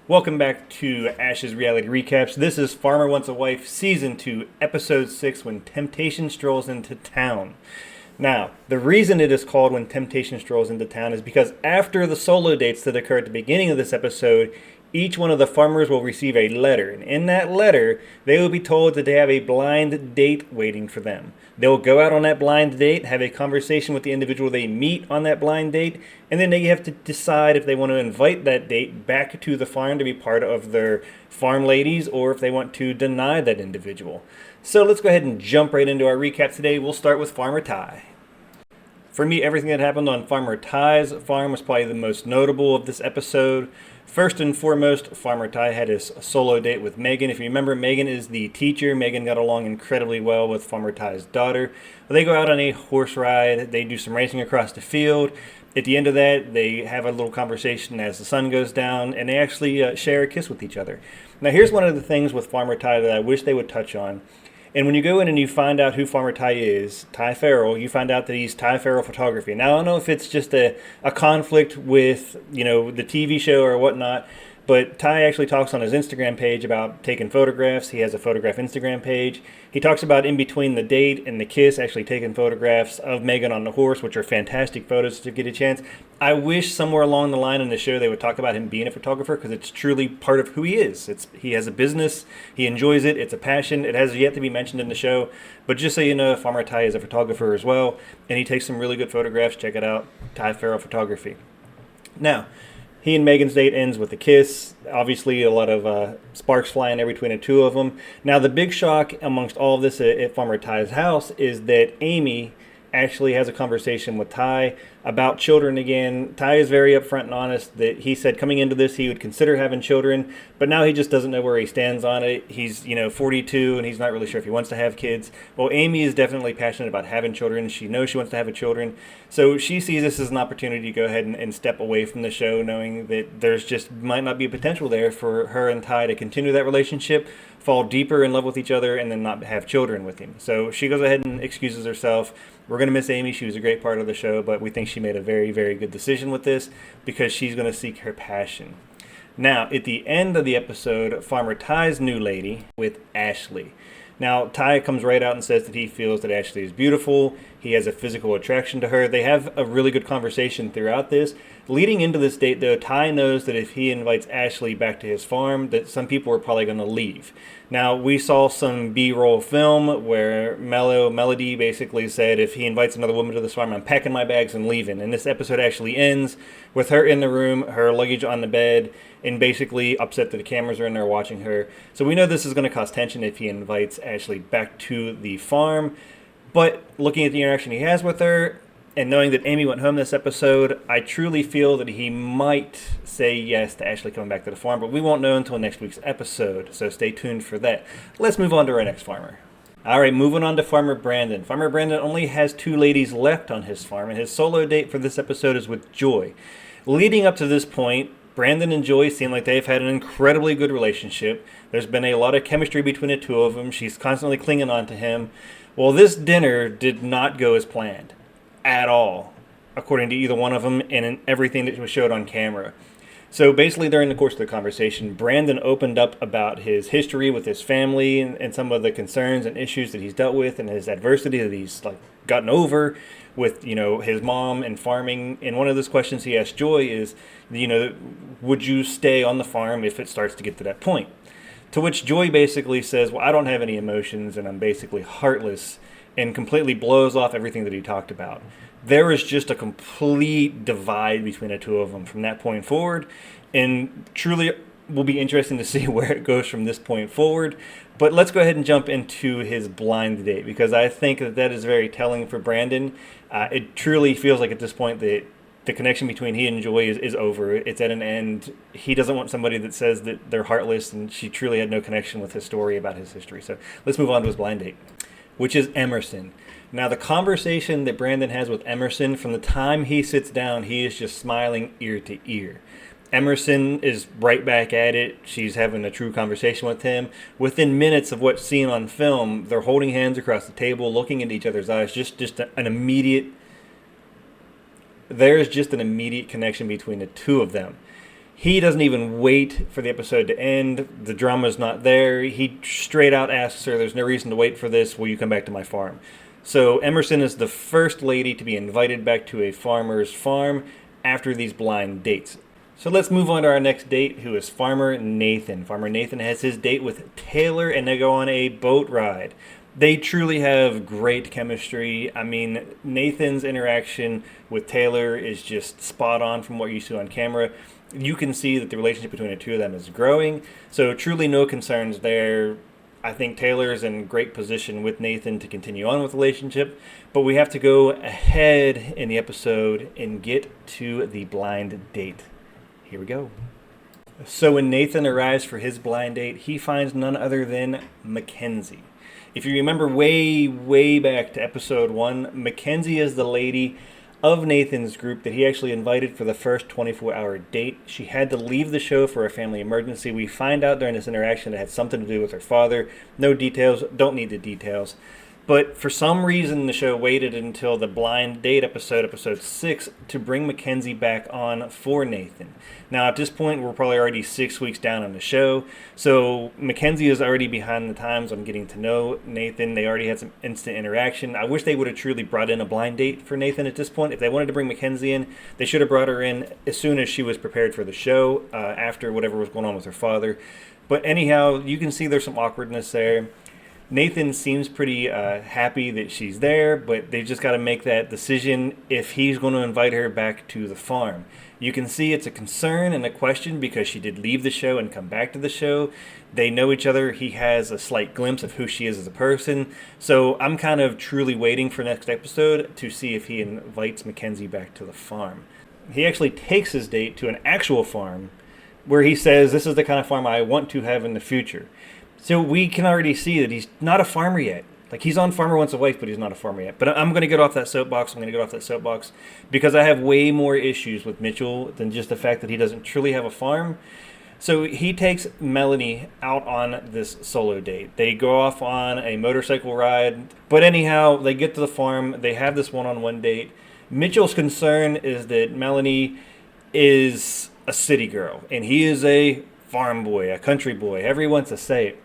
Welcome back to Ash's Reality Recaps. This is Farmer Wants a Wife, Season 2, Episode 6, When Temptation Strolls into Town. Now, the reason it is called When Temptation Strolls into Town is because after the solo dates that occur at the beginning of this episode, each one of the farmers will receive a letter, and in that letter, they will be told that they have a blind date waiting for them. They will go out on that blind date, have a conversation with the individual they meet on that blind date, and then they have to decide if they want to invite that date back to the farm to be part of their farm ladies, or if they want to deny that individual. So let's go ahead and jump right into our recap today. We'll start with Farmer Ty. For me, everything that happened on Farmer Ty's farm was probably the most notable of this episode. First and foremost, Farmer Ty had his solo date with Megan. If you remember, Megan is the teacher. Megan got along incredibly well with Farmer Ty's daughter. They go out on a horse ride. They do some racing across the field. At the end of that, they have a little conversation as the sun goes down, and they actually share a kiss with each other. Now, here's one of the things with Farmer Ty that I wish they would touch on. And when you go in and you find out who Farmer Ty is, Ty Farrell, you find out that he's Ty Farrell Photography. Now, I don't know if it's just a conflict with, the TV show or whatnot, but Ty actually talks on his Instagram page about taking photographs. He has a photograph Instagram page. He talks about in between the date and the kiss, actually taking photographs of Megan on the horse, which are fantastic photos if you get a chance. I wish somewhere along the line in the show they would talk about him being a photographer, because it's truly part of who he is. He has a business. He enjoys it. It's a passion. It has yet to be mentioned in the show. But just so you know, Farmer Ty is a photographer as well, and he takes some really good photographs. Check it out, Ty Farrell Photography. Now, he and Megan's date ends with a kiss. Obviously, a lot of sparks flying there between the two of them. Now, the big shock amongst all of this at Farmer Ty's house is that Amy actually has a conversation with Ty about children again. Ty is very upfront and honest that he said coming into this he would consider having children, but now he just doesn't know where he stands on it. He's 42 and he's not really sure if he wants to have kids. Well, Amy is definitely passionate about having children. She knows she wants to have children, so she sees this as an opportunity to go ahead and step away from the show, knowing that there's just might not be a potential there for her and Ty to continue that relationship, fall deeper in love with each other, and then not have children with him. So she goes ahead and excuses herself. We're going to miss Amy. She was a great part of the show, but we think she made a very, very good decision with this because she's going to seek her passion. Now, at the end of the episode, Farmer Ty's new lady with Ashley. Now, Ty comes right out and says that he feels that Ashley is beautiful. He has a physical attraction to her. They have a really good conversation throughout this. Leading into this date, though, Ty knows that if he invites Ashley back to his farm, that some people are probably going to leave. Now, we saw some B-roll film where Melody basically said if he invites another woman to this farm, I'm packing my bags and leaving. And this episode actually ends with her in the room, her luggage on the bed, and basically upset that the cameras are in there watching her. So we know this is going to cause tension if he invites Ashley back to the farm. But looking at the interaction he has with her, and knowing that Amy went home this episode, I truly feel that he might say yes to Ashley coming back to the farm, but we won't know until next week's episode, so stay tuned for that. Let's move on to our next farmer. All right, moving on to Farmer Brandon. Farmer Brandon only has 2 ladies left on his farm, and his solo date for this episode is with Joy. Leading up to this point, Brandon and Joy seem like they've had an incredibly good relationship. There's been a lot of chemistry between the two of them. She's constantly clinging on to him. Well, this dinner did not go as planned at all, according to either one of them and in everything that was showed on camera. So basically, during the course of the conversation, Brandon opened up about his history with his family and some of the concerns and issues that he's dealt with and his adversity that he's gotten over with his mom and farming. And one of those questions he asked Joy is, would you stay on the farm if it starts to get to that point? To which Joy basically says, well, I don't have any emotions and I'm basically heartless, and completely blows off everything that he talked about. There is just a complete divide between the two of them from that point forward, and truly will be interesting to see where it goes from this point forward. But let's go ahead and jump into his blind date, because I think that is very telling for Brandon. It truly feels like at this point that the connection between he and Joy is over. It's at an end. He doesn't want somebody that says that they're heartless, and she truly had no connection with his story about his history. So let's move on to his blind date, which is Emerson. Now, the conversation that Brandon has with Emerson, from the time he sits down, he is just smiling ear to ear. Emerson is right back at it. She's having a true conversation with him. Within minutes of what's seen on film, they're holding hands across the table, looking into each other's eyes. There's just an immediate connection between the two of them. He doesn't even wait for the episode to end. The drama's not there. He straight out asks her, there's no reason to wait for this. Will you come back to my farm? So Emerson is the first lady to be invited back to a farmer's farm after these blind dates. So let's move on to our next date, who is Farmer Nathan. Farmer Nathan has his date with Taylor, and they go on a boat ride. They truly have great chemistry. I mean, Nathan's interaction with Taylor is just spot on from what you see on camera. You can see that the relationship between the two of them is growing. So truly no concerns there. I think Taylor's in great position with Nathan to continue on with the relationship. But we have to go ahead in the episode and get to the blind date. Here we go. So when Nathan arrives for his blind date, he finds none other than Mackenzie. If you remember way back to episode 1, Mackenzie is the lady of Nathan's group that he actually invited for the first 24-hour date. She had to leave the show for a family emergency. We find out during this interaction it had something to do with her father. No details, don't need the details. But for some reason, the show waited until the blind date episode 6, to bring Mackenzie back on for Nathan. Now, at this point, we're probably already 6 weeks down on the show, so Mackenzie is already behind the times on getting to know Nathan. They already had some instant interaction. I wish they would have truly brought in a blind date for Nathan at this point. If they wanted to bring Mackenzie in, they should have brought her in as soon as she was prepared for the show, after whatever was going on with her father. But anyhow, you can see there's some awkwardness there. Nathan seems pretty happy that she's there, but they've just got to make that decision if he's going to invite her back to the farm. You can see it's a concern and a question because she did leave the show and come back to the show. They know each other. He has a slight glimpse of who she is as a person. So I'm kind of truly waiting for next episode to see if he invites Mackenzie back to the farm. He actually takes his date to an actual farm where he says, this is the kind of farm I want to have in the future. So we can already see that he's not a farmer yet. Like, he's on Farmer Wants a Wife, but he's not a farmer yet. But I'm going to get off that soapbox. Because I have way more issues with Mitchell than just the fact that he doesn't truly have a farm. So he takes Melanie out on this solo date. They go off on a motorcycle ride. But anyhow, they get to the farm. They have this one-on-one date. Mitchell's concern is that Melanie is a city girl, and he is a farm boy, a country boy, however he wants to say it.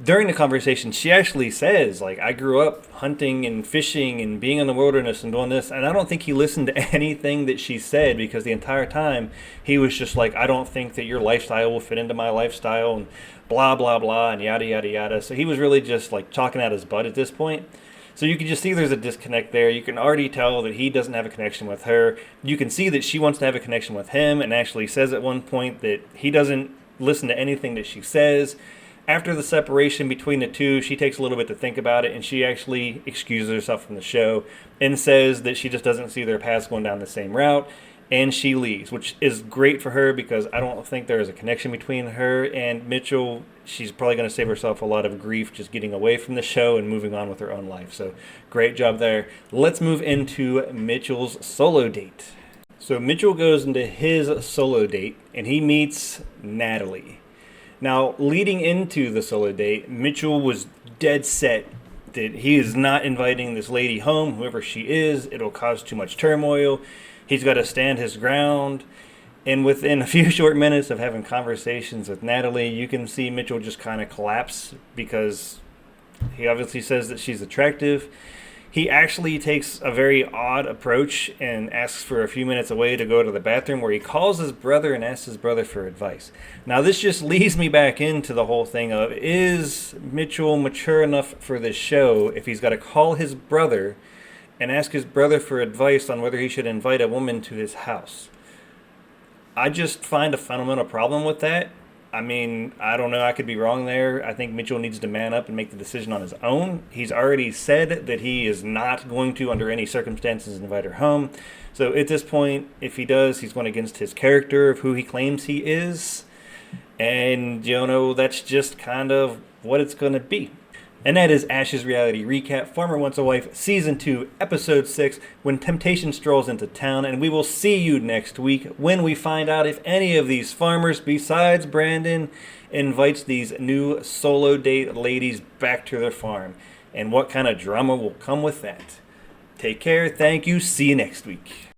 During the conversation, she actually says, like, I grew up hunting and fishing and being in the wilderness and doing this, and I don't think he listened to anything that she said, because the entire time he was just like, I don't think that your lifestyle will fit into my lifestyle, and blah, blah, blah, and yada, yada, yada. So he was really just, like, talking out his butt at this point. So you can just see there's a disconnect there. You can already tell that he doesn't have a connection with her. You can see that she wants to have a connection with him, and actually says at one point that he doesn't listen to anything that she says. After the separation between the two, she takes a little bit to think about it, and she actually excuses herself from the show and says that she just doesn't see their paths going down the same route, and she leaves, which is great for her because I don't think there is a connection between her and Mitchell. She's probably going to save herself a lot of grief just getting away from the show and moving on with her own life. So great job there. Let's move into Mitchell's solo date. So Mitchell goes into his solo date, and he meets Natalie. Now, leading into the solo date, Mitchell was dead set that he is not inviting this lady home, whoever she is. It'll cause too much turmoil. He's got to stand his ground. And within a few short minutes of having conversations with Natalie, you can see Mitchell just kind of collapse because he obviously says that she's attractive. He actually takes a very odd approach and asks for a few minutes away to go to the bathroom, where he calls his brother and asks his brother for advice. Now, this just leads me back into the whole thing of, is Mitchell mature enough for this show if he's got to call his brother and ask his brother for advice on whether he should invite a woman to his house? I just find a fundamental problem with that. I mean, I don't know. I could be wrong there. I think Mitchell needs to man up and make the decision on his own. He's already said that he is not going to, under any circumstances, invite her home. So at this point, if he does, he's going against his character of who he claims he is. And, that's just kind of what it's going to be. And that is Ash's Reality Recap, Farmer Wants a Wife, Season 2, Episode 6, When Temptation Strolls into Town. And we will see you next week when we find out if any of these farmers, besides Brandon, invites these new solo date ladies back to their farm. And what kind of drama will come with that. Take care. Thank you. See you next week.